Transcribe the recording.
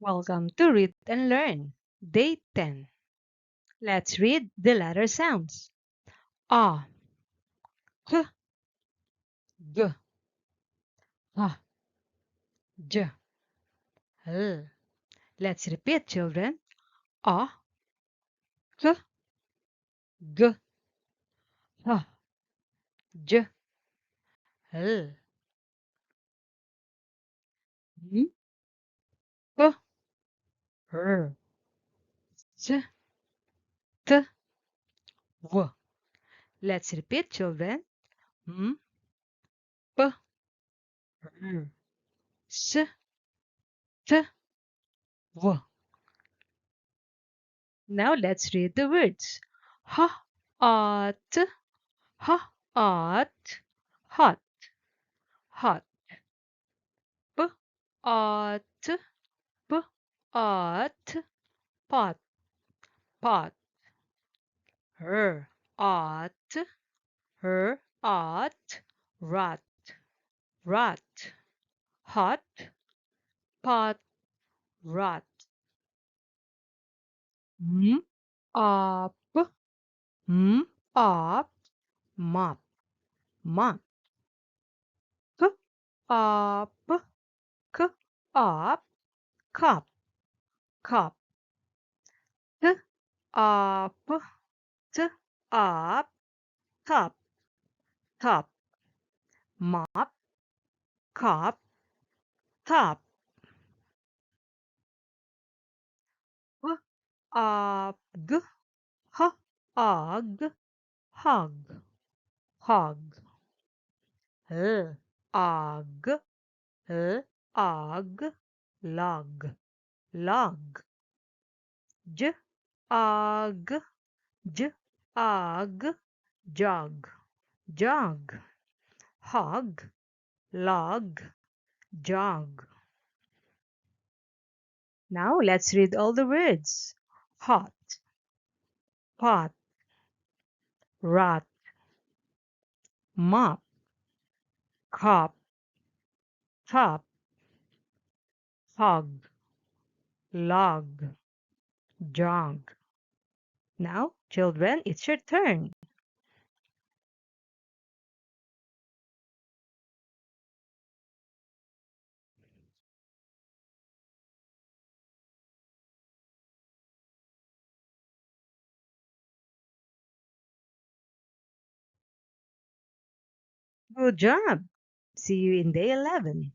Welcome to Read and Learn, Day 10. Let's read the letter sounds. A, K, G, H, J, L. Let's repeat, children. A, K, G, H, J, L. M, P, R, S, T, W. Let's repeat, children. M, P, R, S, T, W. Now let's read the words. H, at, H, at, hot, hot. P, at, P, at, pot, pot. Her, at, her, at, rat, rat. Hot, pot, rat. M, up, m, up, mop, mop. K, up, k, up, cup, cup. T, up, t, up, top, top. Mop, cup, top. W, g, h, ug, hug, hug. L, ug, l, ug, log, log. J, ug, j, ug, jog, jog. Hog, log, jog. Now let's read all the words. Hot, pot, rat, mop, cop, top, hog, log, jog. Now, children, it's your turn. Good job. See you in day 11.